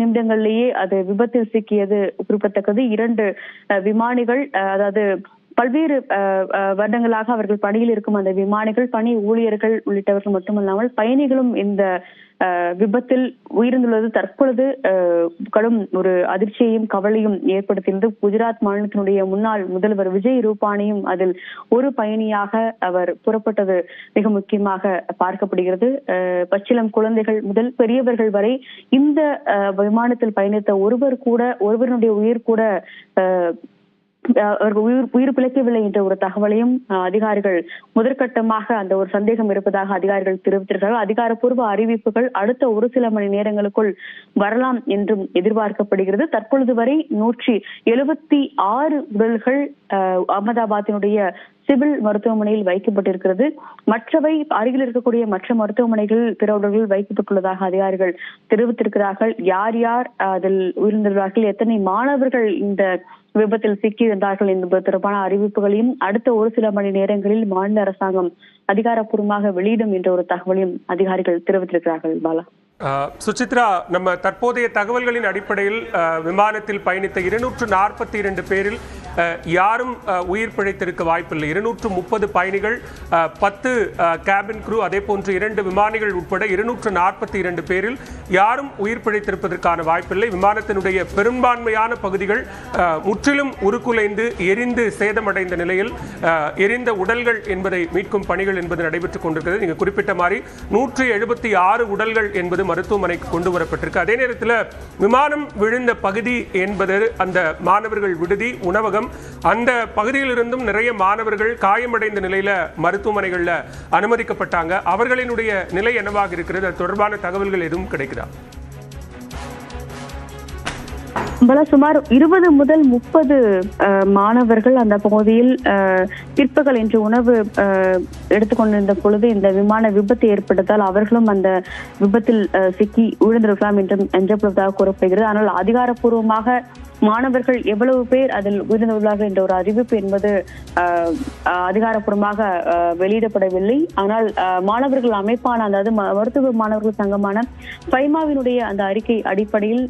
நிமிடங்களிலேயே அது விபத்தில் சிக்கியது குறிப்பிடத்தக்கது. 2 விமானிகள், அதாவது பல்வேறு வருடங்களாக அவர்கள் பணியில் இருக்கும் அந்த விமானிகள், பணி ஊழியர்கள் உள்ளிட்டவர்கள் மட்டுமல்லாமல் பயணிகளும் இந்த விபத்தில் உயிரிழந்துள்ளது தற்பொழுது கடும் ஒரு அதிர்ச்சியையும் கவலையும் ஏற்படுத்தியது. குஜராத் மாநிலத்தினுடைய முன்னாள் முதல்வர் விஜய் ரூபானியும் அதில் ஒரு பயணியாக அவர் புறப்பட்டது மிக முக்கியமாக பார்க்கப்படுகிறது. பச்சிளம் குழந்தைகள் முதல் பெரியவர்கள் வரை இந்த விமானத்தில் பயணித்த ஒருவருடைய உயிர் கூட உயிர் பிழைக்கவில்லை என்ற ஒரு தகவலையும் அதிகாரிகள் முதற்கட்டமாக அந்த ஒரு சந்தேகம் இருப்பதாக அதிகாரிகள் தெரிவித்திருக்கிறார்கள். அதிகாரப்பூர்வ அறிவிப்புகள் அடுத்த ஒரு சில மணி நேரங்களுக்குள் வரலாம் என்றும் எதிர்பார்க்கப்படுகிறது. தற்பொழுது வரை 176 உடல்கள் அகமதாபாத்தினுடைய சிவில் மருத்துவமனையில் வைக்கப்பட்டிருக்கிறது. மற்றவை அருகில் இருக்கக்கூடிய மற்ற மருத்துவமனைகள் பிற உடல்கள் வைக்கப்பட்டுள்ளதாக அதிகாரிகள் தெரிவித்திருக்கிறார்கள். யார் யார் அதில் உயிரிழந்தார்கள், எத்தனை மாணவர்கள் இந்த விபத்தில் சிக்கியிருந்தார்கள் என்பது தொடர்பான அறிவிப்புகளையும் அடுத்த ஒரு சில மணி நேரங்களில் மாநில அரசாங்கம் அதிகாரப்பூர்வமாக வெளியிடும் என்ற ஒரு தகவலையும் அதிகாரிகள் தெரிவித்திருக்கிறார்கள். பாலா, சுசித்ரா, நம்ம தற்போதைய தகவல்களின் அடிப்படையில் விமானத்தில் பயணித்த 242 பேரில் யாரும் உயிர் பிழைத்திருக்க வாய்ப்பில்லை. 230 பயணிகள், 10 கேபின் குரூ, அதே போன்று 2 விமானிகள் உட்பட 242 பேரில் யாரும் உயிர் பிழைத்திருப்பதற்கான வாய்ப்பில்லை. விமானத்தினுடைய பெரும்பான்மையான பகுதிகள் முற்றிலும் உருக்குலைந்து எரிந்து சேதமடைந்த நிலையில் எரிந்த உடல்கள் என்பதை மீட்கும் பணிகள் என்பது நடைபெற்றுக் கொண்டிருக்கிறது. நீங்க குறிப்பிட்ட மாதிரி 176 உடல்கள் என்பது மருத்துவமனைக்கு கொண்டு வரப்பட்டிருக்கு. அதே நேரத்தில் விமானம் விழுந்த பகுதி என்பது அந்த மாணவர்கள் விடுதி, உணவகம், அந்த பகுதியிலிருந்தும் நிறைய மாணவர்கள் காயமடைந்த நிலையில மருத்துவமனைகள்ல அனுமதிக்கப்பட்டாங்க. அவர்களினுடைய நிலை என்னவாக இருக்கிறது? அது தொடர்பான தகவல்கள் எதுவும் கிடைக்குதா? சுமார் 20 முதல் 30 மாணவர்கள் அந்த பகுதியில் பிற்பகல் என்று உணவு எடுத்துக்கொண்டிருந்த பொழுது இந்த விமான விபத்து ஏற்பட்டதால் அவர்களும் அந்த விபத்தில் சிக்கி உயிரிழந்திருக்கலாம் என்றதாக கூறப்படுகிறது. ஆனால் அதிகாரப்பூர்வமாக மாணவர்கள் எவ்வளவு பேர் அதில் உயிரிழந்துள்ளார்கள் என்ற ஒரு அறிவிப்பு என்பது அதிகாரப்பூர்வமாக வெளியிடப்படவில்லை. ஆனால் மாணவர்கள் அமைப்பான, அதாவது மருத்துவ மாணவர்கள் சங்கமான பைமாவினுடைய அந்த அறிக்கை அடிப்படையில்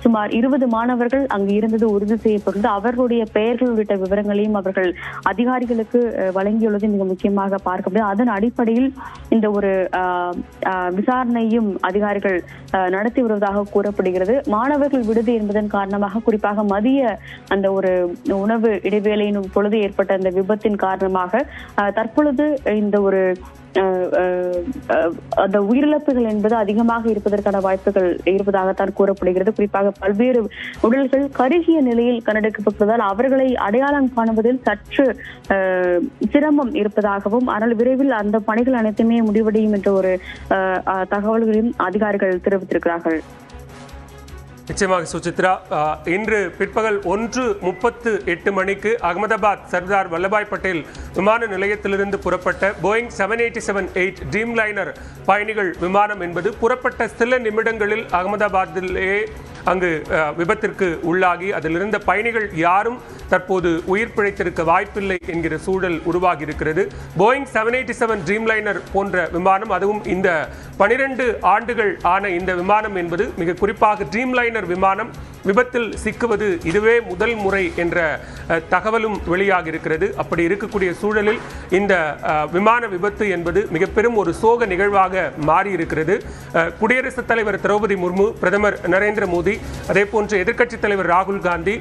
சுமார் 20 மாணவர்கள் அங்கு இருந்தது உறுதி செய்யப்பட்டது. அவர்களுடைய பெயர்கள் உள்ளிட்ட விவரங்களையும் அவர்கள் அதிகாரிகளுக்கு வழங்கியுள்ளது மிக முக்கியமாக பார்க்கப்படுகிறது. அதன் அடிப்படையில் இந்த ஒரு விசாரணையும் அதிகாரிகள் நடத்தி வருவதாக கூறப்படுகிறது. மாணவர்கள் விடுதி என்பதன் காரணமாக, குறிப்பாக மதிய அந்த ஒரு உணவு இடைவேளையின் பொழுது ஏற்பட்ட அந்த விபத்தின் காரணமாக தற்பொழுது இந்த ஒரு அந்த உயிரிழப்புகள் என்பது அதிகமாக இருப்பதற்கான வாய்ப்புகள் இருப்பதாகத்தான் கூறப்படுகிறது. குறிப்பாக பல்வேறு உடல்கள் கருகிய நிலையில் கண்டெடுக்கப்பட்டதால் அவர்களை அடையாளம் காணுவதில் சற்று சிரமம் இருப்பதாகவும், ஆனால் விரைவில் அந்த பணிகள் அனைத்துமே முடிவடையும் என்ற ஒரு தகவல்களையும் அதிகாரிகள் தெரிவித்திருக்கிறார்கள். நிச்சயமாக சுசித்ரா, இன்று பிற்பகல் 1:38 மணிக்கு அகமதாபாத் சர்தார் வல்லபாய் பட்டேல் விமான நிலையத்திலிருந்து புறப்பட்ட போயிங் 787-8 ட்ரீம்லைனர் பயணிகள் விமானம் என்பது புறப்பட்ட சில நிமிடங்களில் அகமதாபாத்திலேயே அங்கு விபத்திற்கு உள்ளாகி அதிலிருந்த பயணிகள் யாரும் தற்போது உயிர் பிழைத்திருக்க வாய்ப்பில்லை என்கிற சூழல் உருவாகி இருக்கிறது. போயிங் 787 ட்ரீம்லைனர் போன்ற விமானம், அதுவும் இந்த 12 ஆண்டுகள் ஆன இந்த விமானம் என்பது மிக குறிப்பாக ட்ரீம்லைனர் விமானம் விபத்தில் சிக்குவது இதுவே முதல் முறை என்ற தகவலும் வெளியாகி இருக்கிறது. அப்படி இருக்கக்கூடிய சூழலில் இந்த விமான விபத்து என்பது மிக பெரும் ஒரு சோக நிகழ்வாக மாறி இருக்கிறது. குடியரசுத் தலைவர் திரௌபதி முர்மு, பிரதமர் நரேந்திர மோடி, அதே போன்று எதிர்க்கட்சித் தலைவர் ராகுல் காந்தி,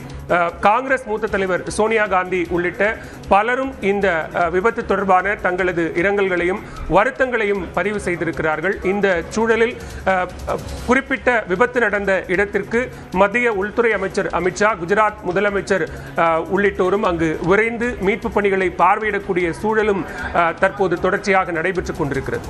காங்கிரஸ் மூத்த தலைவர் சோனியா காந்தி உள்ளிட்ட பலரும் இந்த விபத்து தொடர்பான தங்களது இரங்கல்களையும் வருத்தங்களையும் பதிவு செய்திருக்கிறார்கள். இந்த சூழலில் குறிப்பிட்ட விபத்து நடந்த இடத்திற்கு மத்திய உள்துறை அமைச்சர் அமித்ஷா, குஜராத் முதலமைச்சர் உள்ளிட்டோரும் அங்கு விரைந்து மீட்பு பணிகளை பார்வையிடக்கூடிய சூழலும் தற்போது தொடர்ச்சியாக நடைபெற்றுக் கொண்டிருக்கிறது.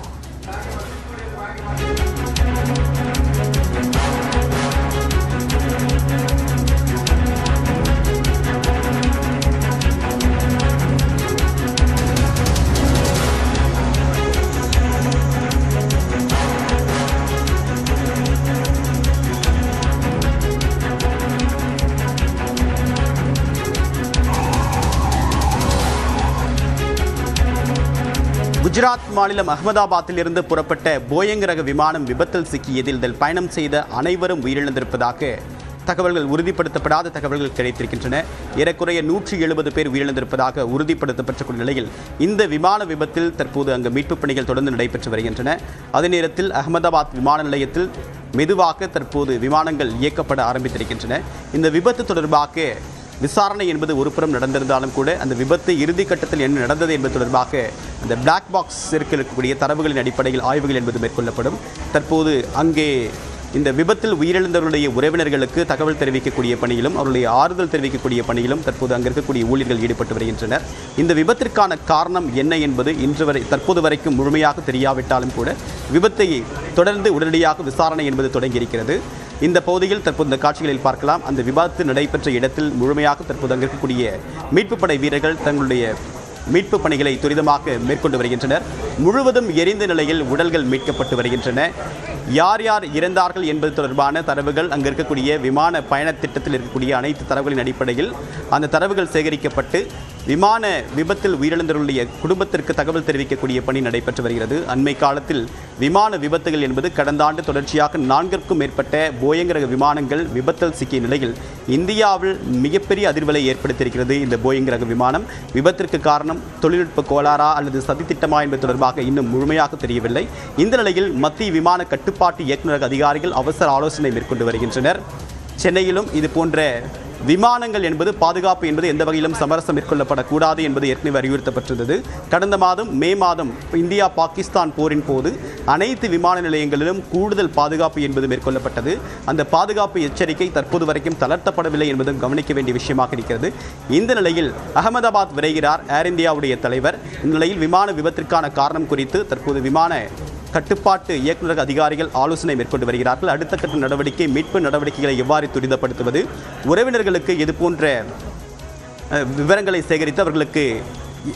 குஜராத் மாநிலம் அகமதாபாத்தில் இருந்து புறப்பட்ட போயிங் ரக விமானம் விபத்தில் சிக்கியதில் இதில் பயணம் செய்த அனைவரும் உயிரிழந்திருப்பதாக தகவல்கள் உறுதிப்படுத்தப்படாத தகவல்கள் கிடைத்திருக்கின்றன. ஏறக்குறைய 170 பேர் உயிரிழந்திருப்பதாக உறுதிப்படுத்தப்பட்ட நிலையில் இந்த விமான விபத்தில் தற்போது அங்கு மீட்புப் பணிகள் தொடர்ந்து நடைபெற்று வருகின்றன. அதே நேரத்தில் அகமதாபாத் விமான நிலையத்தில் மெதுவாக தற்போது விமானங்கள் இயக்கப்பட ஆரம்பித்திருக்கின்றன. இந்த விபத்து தொடர்பாக விசாரணை என்பது ஒருபுறம் நடந்திருந்தாலும் கூட அந்த விபத்து இறுதி கட்டத்தில் என்ன நடந்தது என்பது தொடர்பாக அந்த பிளாக் பாக்ஸ் இருக்கக்கூடிய தரவுகளின் அடிப்படையில் ஆய்வுகள் என்பது மேற்கொள்ளப்படும். தற்போது அங்கே இந்த விபத்தில் உயிரிழந்தவர்களுடைய உறவினர்களுக்கு தகவல் தெரிவிக்கக்கூடிய பணியிலும் அவருடைய ஆறுதல் தெரிவிக்கக்கூடிய பணியிலும் தற்போது அங்கே இருக்கக்கூடிய ஊழியர்கள் ஈடுபட்டு வருகின்றனர். இந்த விபத்திற்கான காரணம் என்ன என்பது தற்போது வரைக்கும் முழுமையாக தெரியாவிட்டாலும் கூட விபத்தை தொடர்ந்து உடனடியாக விசாரணை என்பது தொடங்கியிருக்கிறது. இந்த பகுதியில் தற்போது இந்த காட்சிகளில் பார்க்கலாம். அந்த விபத்து நடைபெற்ற இடத்தில் முழுமையாக தற்போது அங்கே இருக்கக்கூடிய மீட்புப் படை வீரர்கள் தங்களுடைய மீட்பு பணிகளை துரிதமாக மேற்கொண்டு வருகின்றனர். முழுவதும் எரிந்த நிலையில் உடல்கள் மீட்கப்பட்டு வருகின்றன. யார் யார் இறந்தார்கள் என்பது தொடர்பான தரவுகள் அங்கு இருக்கக்கூடிய விமான பயண திட்டத்தில் இருக்கக்கூடிய அனைத்து தரவுகளின் அடிப்படையில் அந்த தரவுகள் சேகரிக்கப்பட்டு விமான விபத்தில் உயிரிழந்தவர்களுடைய குடும்பத்திற்கு தகவல் தெரிவிக்கக்கூடிய பணி நடைபெற்று வருகிறது. அண்மை காலத்தில் விமான விபத்துகள் என்பது கடந்த ஆண்டு தொடர்ச்சியாக 4க்கும் மேற்பட்ட போயிங் ரக விமானங்கள் விபத்தில் சிக்கிய நிலையில் இந்தியாவில் மிகப்பெரிய அதிர்வலை ஏற்படுத்தியிருக்கிறது. இந்த போயிங் ரக விமானம் விபத்திற்கு காரணம் தொழில்நுட்ப கோளாறா அல்லது சதித்திட்டமா என்பது தொடர்பாக இன்னும் முழுமையாக தெரியவில்லை. இந்த நிலையில் மத்திய விமான கட்டுப்பாட்டு இயக்குநரக அதிகாரிகள் அவசர ஆலோசனை மேற்கொண்டு வருகின்றனர். சென்னையிலும் இது போன்ற விமானங்கள் என்பது பாதுகாப்பு என்பது எந்த வகையிலும் சமரசம் மேற்கொள்ளப்படக்கூடாது என்பது ஏற்கனவே அறிவுறுத்தப்பட்டிருந்தது. கடந்த மாதம் மே மாதம் இந்தியா பாகிஸ்தான் போரின் போது அனைத்து விமான நிலையங்களிலும் கூடுதல் பாதுகாப்பு என்பது மேற்கொள்ளப்பட்டது. அந்த பாதுகாப்பு எச்சரிக்கை தற்போது வரைக்கும் தளர்த்தப்படவில்லை என்பதும் கவனிக்க வேண்டிய விஷயமாக இருக்கிறது. இந்த நிலையில் அகமதாபாத் விரைகிறார் ஏர் இந்தியாவுடைய தலைவர். இந்த நிலையில் விமான விபத்திற்கான காரணம் குறித்து தற்போது விமான கட்டுப்பாட்டு இயக்குநரக அதிகாரிகள் ஆலோசனை மேற்கொண்டு வருகிறார்கள். அடுத்த கட்ட நடவடிக்கை மீட்பு நடவடிக்கைகளை எவ்வாறு துரிதப்படுத்துவது, உறவினர்களுக்கு இது போன்ற விவரங்களை சேகரித்து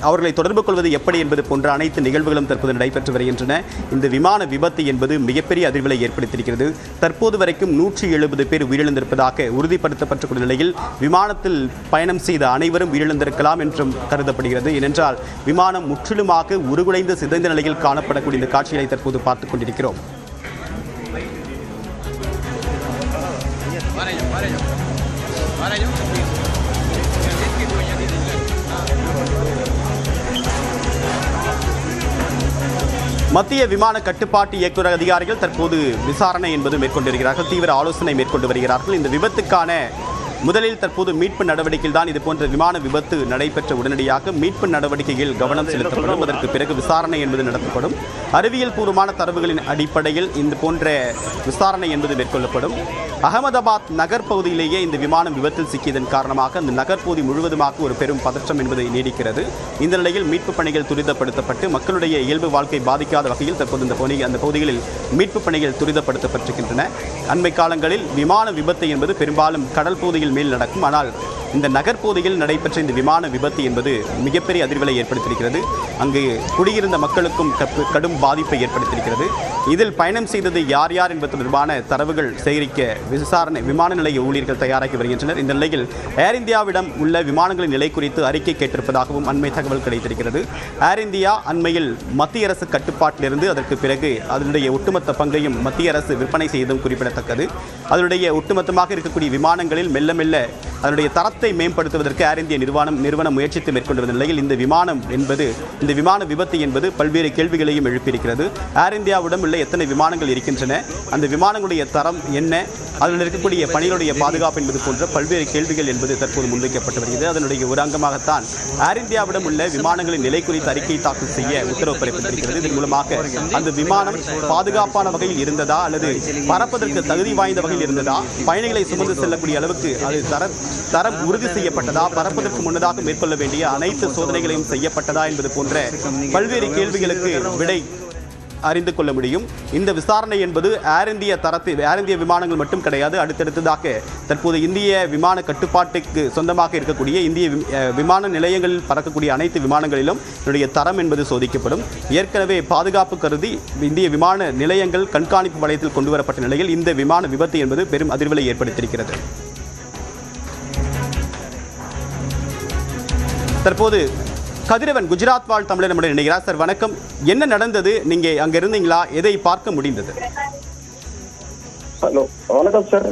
அவர்களை தொடர்பு கொள்வது எப்படி என்பது போன்ற அனைத்து நிகழ்வுகளும் தற்போது நடைபெற்று வருகின்றன. இந்த விமான விபத்து என்பது மிகப்பெரிய அதிர்வலை ஏற்படுத்தியிருக்கிறது. தற்போது வரைக்கும் 170 பேர் உயிரிழந்திருப்பதாக உறுதிப்படுத்தப்பட்டுள்ள நிலையில் விமானத்தில் பயணம் செய்த அனைவரும் உயிரிழந்திருக்கலாம் என்றும் கருதப்படுகிறது. ஏனென்றால் விமானம் முற்றிலுமாக உருகுலைந்து சிதைந்த நிலையில் காணப்படக்கூடிய இந்த காட்சிகளை தற்போது பார்த்துக் கொண்டிருக்கிறோம். மத்திய விமான கட்டுப்பாட்டு இயக்குநர் அதிகாரிகள் தற்போது விசாரணை என்பது மேற்கொண்டிருக்கிறார்கள். தீவிர ஆலோசனை மேற்கொண்டு வருகிறார்கள். இந்த விபத்துக்கான முதலில் தற்போது மீட்பு நடவடிக்கையில் தான் இது போன்ற விமான விபத்து நடைபெற்ற உடனடியாக மீட்பு நடவடிக்கையில் கவனம் செலுத்தப்படும். அதற்கு பிறகு விசாரணை என்பது நடத்தப்படும். அறிவியல் பூர்வமான தரவுகளின் அடிப்படையில் இந்த போன்ற விசாரணை என்பது மேற்கொள்ளப்படும். அகமதாபாத் நகர் பகுதியிலேயே இந்த விமானம் விபத்தில் சிக்கியதன் காரணமாக அந்த நகர்பகுதி முழுவதுமாக ஒரு பெரும் பதற்றம் என்பது நீடிக்கிறது. இந்த நிலையில் மீட்பு பணிகள் துரிதப்படுத்தப்பட்டு மக்களுடைய இயல்பு வாழ்க்கை பாதிக்காத வகையில் தற்போது அந்த பகுதிகளில் மீட்பு பணிகள் துரிதப்படுத்தப்பட்டிருக்கின்றன. அண்மை காலங்களில் விமான விபத்து என்பது பெரும்பாலும் கடல் பகுதியில் மேல் நடக்கும். ஆனால் இந்த நகர்பகுதியில் நடைபெற்ற இந்த விமான விபத்து என்பது மிகப்பெரிய அதிர்வலை ஏற்படுத்தியிருக்கிறது. அங்கு குடியிருந்த மக்களுக்கும் கடும் பாதிப்பை ஏற்படுத்தியிருக்கிறது. இதில் பயணம் செய்தது யார் யார் என்பது தொடர்பான தரவுகள் சேகரிக்க விமான நிலைய ஊழியர்கள் தயாராகி வருகின்றனர். இந்த நிலையில் ஏர் இந்தியாவிடம் உள்ள விமானங்களின் நிலை குறித்து அறிக்கை கேட்டிருப்பதாகவும் அண்மை தகவல் கிடைத்திருக்கிறது. ஏர் இந்தியா அண்மையில் மத்திய அரசு கட்டுப்பாட்டிலிருந்து அதற்கு பிறகு அதனுடைய ஒட்டுமொத்த பங்கையும் மத்திய அரசு விற்பனை செய்ததும் குறிப்பிடத்தக்கது. அதனுடைய ஒட்டுமொத்தமாக இருக்கக்கூடிய விமானங்களில் மெல்ல மெல்ல அதனுடைய தரத்தை மேம்படுத்துவதற்கு ஏர் இந்தியா நிறுவனம் முயற்சித்து மேற்கொண்டு வந்த நிலையில் இந்த விமான விபத்து என்பது பல்வேறு கேள்விகளையும் எழுப்பியிருக்கிறது. ஏர் இந்தியாவிடம் உள்ள எத்தனை விமானங்கள் இருக்கின்றன, அந்த விமானங்களுடைய தரம் என்ன, அதில் இருக்கக்கூடிய பணிகளுடைய பாதுகாப்பு என்பது போன்ற பல்வேறு கேள்விகள் என்பது தற்போது முன்வைக்கப்பட்டு வருகிறது. அதனுடைய ஒரு அங்கமாகத்தான் ஏர் இந்தியாவிடம் உள்ள விமானங்களின் நிலை குறித்து அறிக்கை தாக்கல் செய்ய உத்தரவு பிறப்பித்திருக்கிறது. இதன் மூலமாக அந்த விமானம் பாதுகாப்பான வகையில் இருந்ததா அல்லது பறப்பதற்கு தகுதி வாய்ந்த வகையில் இருந்ததா, பயணிகளை சுமந்து செல்லக்கூடிய அளவுக்கு அது தரம் உறுதி செய்யப்பட்டதா, பறப்பதற்கு முன்னதாக மேற்கொள்ள வேண்டிய அனைத்து சோதனைகளையும் செய்யப்பட்டதா என்பது போன்ற பல்வேறு கேள்விகளுக்கு விடை அறிந்து கொள்ள முடியும். இந்த விசாரணை என்பது ஏர் இந்திய விமானங்கள் மட்டும் கிடையாது. அடுத்தடுத்ததாக தற்போது இந்திய விமான கட்டுப்பாட்டுக்கு சொந்தமாக இருக்கக்கூடிய இந்திய விமான நிலையங்களில் பறக்கக்கூடிய அனைத்து விமானங்களிலும் இதனுடைய தரம் என்பது சோதிக்கப்படும். ஏற்கனவே பாதுகாப்பு கருதி இந்திய விமான நிலையங்கள் கண்காணிப்பு வளையத்தில் கொண்டு வரப்பட்ட நிலையில் இந்த விமான விபத்து என்பது பெரும் அதிர்வலை ஏற்படுத்தியிருக்கிறது. தற்போது கதிரவன் குஜராத் வாழ் தமிழர் நம்முடைய இணைகிறார். சார் வணக்கம். என்ன நடந்தது? நீங்க அங்க இருந்தீங்களா? எதை பார்க்க முடிந்தது? ஹலோ, வணக்கம் சார்.